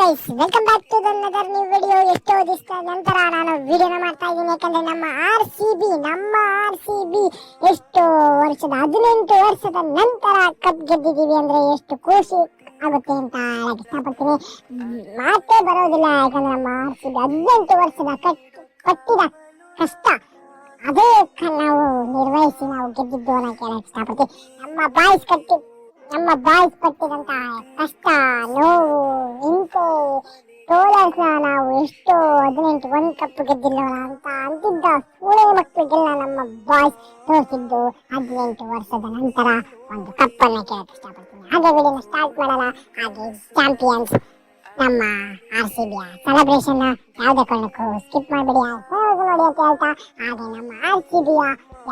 Guys, welcome back to another new video. ಎಷ್ಟೋ ದಿವಸದ ನಂತರ ನಾನು ವಿಡಿಯೋನ ಮಾಡ್ತಾ ಇದ್ದೀನಿ. ಯಾಕಂದ್ರೆ ನಮ್ಮ ಆರ್ ಸಿ ಬಿ ಎಷ್ಟೋ 18 ವರ್ಷದ ನಂತರ ಕಪ್ ಗೆದ್ದಿದ್ದೀವಿ ಅಂದ್ರೆ ಎಷ್ಟು ಖುಷಿ ಆಗುತ್ತೆ ಅಂತ ಹೇಳಕ್ ಇಷ್ಟಪಡ್ತೀನಿ. ಮಾತೇ ಬರೋದಿಲ್ಲ. ಯಾಕಂದ್ರೆ ನಮ್ಮ ಆರ್ ಸಿ ಬಿ 18 ವರ್ಷದ ಕಟ್ಟಿದ ಕಷ್ಟ ಅದೇ ನಾವು ನಿರ್ವಹಿಸಿ ನಾವು ಗೆದ್ದಿದ್ದು ಅನ್ನೋ ಹೇಳಕ್ ಇಷ್ಟಪಡ್ತೀನಿ. ನಮ್ಮ ಬಾಯ್ಸ್ ಪಟ್ಟಿದಂತಹ ಕಷ್ಟ, ನೋವು, ಹಿಂಸೆ, ಟ್ರೋಲರ್ಸ್ ನಾವು ಎಷ್ಟು 18 ಒಂದು ಕಪ್ ಗೆದ್ದಿಲ್ಲ ಅಂತ ಅಂತಿದ್ದ ಸೂಳೆ ಮಕ್ಕಳಿಗೆಲ್ಲ ನಮ್ಮ ಬಾಯ್ಸ್ ತೋರಿಸಿದ್ದು 18 ವರ್ಷದ ನಂತರ ಒಂದು ಕಪ್ ಅನ್ನ ಕೇಳಕ್ ಇಷ್ಟಪಡ್ತೀನಿ. ಹಾಗೆ ವಿಡಿಯೋನ ಸ್ಟಾರ್ಟ್ ಮಾಡೋಣ. ಹಾಗೆ ಚಾಂಪಿಯನ್ಸ್ ನಮ್ಮ ಆರ್ ಸಿ ಬಿಯ ಸೆಲೆಬ್ರೇಷನ್ ಯಾವುದೇ ಕಾರಣಕ್ಕೂ ಸ್ಕಿಪ್ ಮಾಡಬೇಡಿ, ನೋಡಿ ಅಂತ ಹೇಳ್ತಾ, ಹಾಗೆ ನಮ್ಮ ಆರ್ ಸಿ ಬಿಯ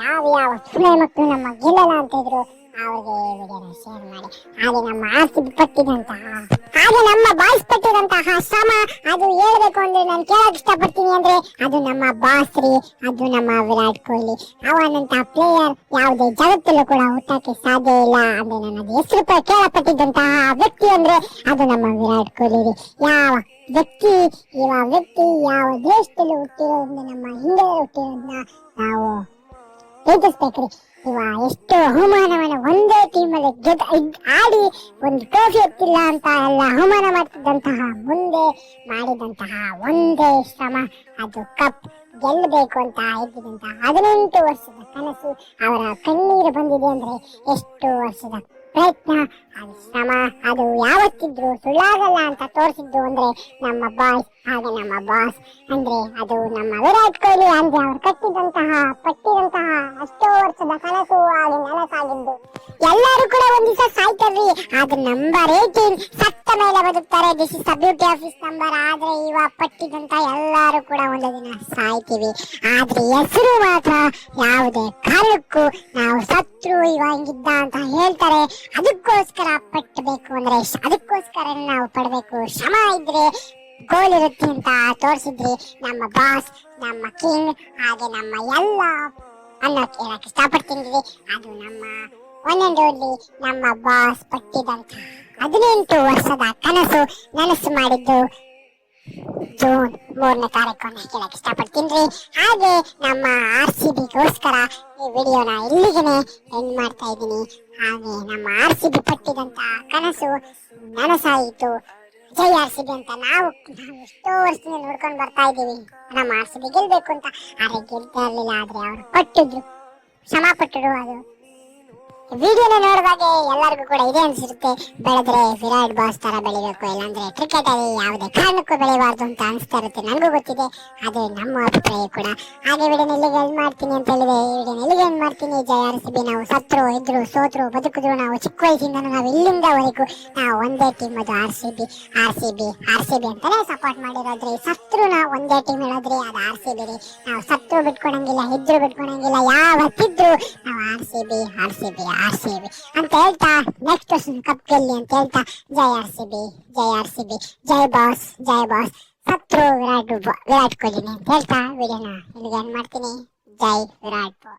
ಯಾವ ಸೂಳೆ ಮಕ್ಕಳು ನಮ್ಮ ಗೆಲ್ಲಲ್ಲ ಅಂತ ಇದ್ರು ಅವ್ರಿಗೆ ವಿಡಿಯೋನ ಶೇರ್ ಮಾಡಿ. ಹಾಗೆ ನಮ್ಮ ಆರ್ ಸಿ ಬಿ ಹಾಗೆ ನಮ್ಮ ಬಾಯ್ಸ್ ಪಟ್ಟಿದಂತಹ ಶ್ರಮ ಅದು ಹೇಳ್ಬೇಕು ಅಂದ್ರೆ ನಾನು ಕೇಳಕ್ ಇಷ್ಟಪಡ್ತೀನಿ. ಅಂದ್ರೆ ಅದು ನಮ್ಮ ಬಾಸ್ ರೀ, ಅದು ನಮ್ಮ ವಿರಾಟ್ ಕೊಹ್ಲಿ. ಅವನಂತ ಪ್ಲೇಯರ್ ಯಾವುದೇ ಜಗತ್ತಲ್ಲೂ ಕೂಡ ಹುಟ್ಟಕ್ಕೆ ಸಾಧ್ಯ ಇಲ್ಲ. ಅಂದ್ರೆ ನನ್ನ ಹೆಸರು ಕೇಳಪಟ್ಟಿದ್ದಂತಹ ವ್ಯಕ್ತಿ ಅಂದ್ರೆ ಅದು ನಮ್ಮ ವಿರಾಟ್ ಕೊಹ್ಲಿ ರೀ. ಯಾವ ವ್ಯಕ್ತಿ ಯಾವ ದೇಶದಲ್ಲಿ ಹುಟ್ಟಿರೋದ್ನ, ನಮ್ಮ ಹಿಂದೆ ಹುಟ್ಟಿರೋದ್ನ ನಾವು ಪ್ರೀತಿಸ್ಬೇಕ್ರಿ. ಎಷ್ಟು ಅವಮಾನವನ್ನ ಒಂದೇ ಟೀಮಲ್ಲಿ ಆಡಿ ಒಂದು ಟ್ರೋಫಿ ಎತ್ತಿಲ್ಲ ಅಂತ ಎಲ್ಲ ಅವಮಾನ ಮಾಡ್ತಿದ್ದಂತಹ ಮುಂದೆ ಮಾಡಿದಂತಹ ಒಂದೇ ಶ್ರಮ, ಅದು ಕಪ್ ಗೆಲ್ಲಬೇಕು ಅಂತ ಇದ್ದಿದ್ದಂತಹ 18 ವರ್ಷದ ಕನಸು ಅವರ ಕಣ್ಣೀರು ಬಂದಿದೆ ಅಂದ್ರೆ ಎಷ್ಟು ವರ್ಷದ ಪ್ರಯತ್ನ, ಅದು ಶ್ರಮ, ಅದು ಯಾವತ್ತಿದ್ರು ಸುಳ್ಳಾಗಲ್ಲ ಅಂತ ತೋರಿಸಿದ್ದು ಅಂದ್ರೆ ನಮ್ಮ ಬಾಯ್ಸ್. ಹಾಗೆ ನಮ್ಮ ಬಾಸ್ ಅಂದ್ರೆ ಅದು ನಮ್ಮ ವಿರಾಟ್ ಕೊಹ್ಲಿ. ಅಂದ್ರೆ ಅವ್ರು ಪಟ್ಟಿದಂತಹ ಅಷ್ಟೋ ವರ್ಷದ ಕನಸು ಹಾಗೆ ನನಸಾಗಿದ್ದು. ಎಲ್ಲರೂ ಕೂಡ ಒಂದ್ ದಿವಸ ಸಾಯ್ತಾರ್ರಿ, ಆದ್ರೆ ನಂಬರ್ 18 ಸತ್ತ ಮೇಲೆ ಬದುಕ್ತಾರೆ. This is the beauty of this number. ಆದ್ರೆ ಪಟ್ಟಿದಂತ ಎಲ್ಲರೂ ಕೂಡ ಒಂದು ದಿನ ಸಾಯ್ತೀವಿ, ಆದ್ರೆ ಹೆಸರು ಮಾತ್ರ ಯಾವುದೇ ಕಾರಣಕ್ಕೂ ನಾವು ಸತ್ರು ಹಿಂಗಿದ್ದ ಅಂತ ಹೇಳ್ತಾರೆ. ಅದಕ್ಕೋಸ್ಕರ ಪಟ್ಟಬೇಕು ಅಂದ್ರೆ ಅದಕ್ಕೋಸ್ಕರ ನಾವು ಪಡಬೇಕು. ಶ್ರಮ ಇದ್ರೆ ಗೋಲ್ ಇರುತ್ತೆ ಅಂತ ತೋರಿಸಿದ್ರಿ ನಮ್ಮ ಬಾಸ್, ನಮ್ಮ ಕಿಂಗ್. ಹಾಗೆ ನಮ್ಮ ಎಲ್ಲ ಅನ್ನೋಕೆ ಹೇಳಕ್ ಇಷ್ಟಪಡ್ತೀನಿ. ಅದು ನಮ್ಮ ಒನ್ ಅಂಡ್ ಓನ್ಲಿ ನಮ್ಮ ಬಾಸ್ ಪಟ್ಟಿದಂತ 18 ವರ್ಷದ ನನಸು ಮಾಡಿದ್ದು ಜೂನ್ 3ನೇ ತಾರೀಕು ಹೇಳಕ್ ಇಷ್ಟಪಡ್ತೀನಿ. ಹಾಗೆ ನಮ್ಮ ಆರ್ ಸಿ ಬಿಗೋಸ್ಕರ ಈ ವಿಡಿಯೋನ ಇಲ್ಲಿಗೆ ಎಂಡ್ ಮಾಡ್ತಾ ಇದ್ದೀನಿ. ಹಾಗೆ ನಮ್ಮ ಆರ್ ಸಿ ಬಿ ಪಟ್ಟಿದಂತ ಕನಸು ನನಸಾಯಿತು. ಜೈ ಆರ್ ಸಿ ಬಿ ಅಂತ ನಾವು ಎಷ್ಟೋ ವರ್ಷದಿಂದ ನೋಡ್ಕೊಂಡು ಬರ್ತಾ ಇದ್ದೀವಿ ನಮ್ಮ ಆರ್ ಸಿ ಬಿ ಗೆಲ್ಬೇಕು ಅಂತ. ಆದ್ರೆ ಗೆಲ್ತಾ ಇರ್ಲಿಲ್ಲ. ಆದ್ರೆ ಅವರು ಪಟ್ಟಿದ್ರು, ಶ್ರಮ ಪಟ್ಟರು. ಅದು ವಿಡಿಯೋನ ನೋಡುವಾಗ ಎಲ್ಲರಿಗೂ ಕೂಡ ಇದೆ ಅನ್ಸಿರುತ್ತೆ, ಬೆಳೆದ್ರೆ ವಿರಾಟ್ ಬಾಸ್ ತರ ಬೆಳಿಬೇಕು, ಇಲ್ಲಾಂದ್ರೆ ಕ್ರಿಕೆಟ್ ಅಲ್ಲಿ ಯಾವುದೇ ಕಾರಣಕ್ಕೂ ಬೆಳೆಯಬಾರ್ದು ಅಂತ ಅನಿಸ್ತಾ ಇರುತ್ತೆ. ನನಗೂ ಗೊತ್ತಿದೆ, ಅದೇ ನಮ್ಮ ಅಭಿಪ್ರಾಯ ಕೂಡ. ಹಾಗೆ ವಿಡಿಯೋನ ಎಲ್ಲಿಗೆ ಎಂಡ್ ಮಾಡ್ತೀನಿ ಅಂತ ಹೇಳಿದೆ, ವಿಡಿಯೋನ ಎಲ್ಲಿಗೆ ಎಂಡ್ ಮಾಡ್ತೀನಿ. ಜೈ ಆರ್ ಸಿ ಬಿ. ನಾವು ಸತ್ರು ಇದ್ರು ಸೋತ್ರು ಬದುಕಿದ್ರು ನಾವು ಚಿಕ್ಕ ವಯಸ್ಸಿಂದ ನಾವು ಇಲ್ಲಿಂದವರೆಗೂ ನಾವು ಒಂದೇ ಟೀಮ್, ಅದು ಆರ್ ಸಿ ಬಿ ಅಂತಾನೆ ಸಪೋರ್ಟ್ ಮಾಡಿರೋದ್ರಿ. ಸತ್ರು ನಾವು ಒಂದೇ ಟೀಮ್ ಹೇಳೋದ್ರಿ, ಅದು ಆರ್ ಸಿ ಬಿ ರೀ. ನಾವು ಸತ್ರು ಬಿಟ್ಕೊಳಂಗಿಲ್ಲ, ಇದ್ರು ಬಿಟ್ಕೊಳಂಗಿಲ್ಲ, ಯಾವತ್ತಿದ್ರು ನಾವು ಆರ್ ಸಿ ಬಿ ಅಂತ ಹೇಳ್ತಾ, ನೆಕ್ಸ್ಟ್ ವರ್ಷ ಕಪ್ ಗೆಲ್ಲಿ ಅಂತ ಹೇಳ್ತಾ, ಜೈ ಆರ್ ಸಿ ಬಿ, ಜೈ ಬಾಸ್, ಸತ್ರು ವಿರಾಟ್ ಕೊಹ್ಲಿನಿ ಅಂತ ಹೇಳ್ತಾ ವಿಡಿಯೋನ ಇಲ್ಲಿಗೆ ಎಂಡ್ ಮಾಡ್ತೀನಿ. ಜೈ ವಿರಾಟ್.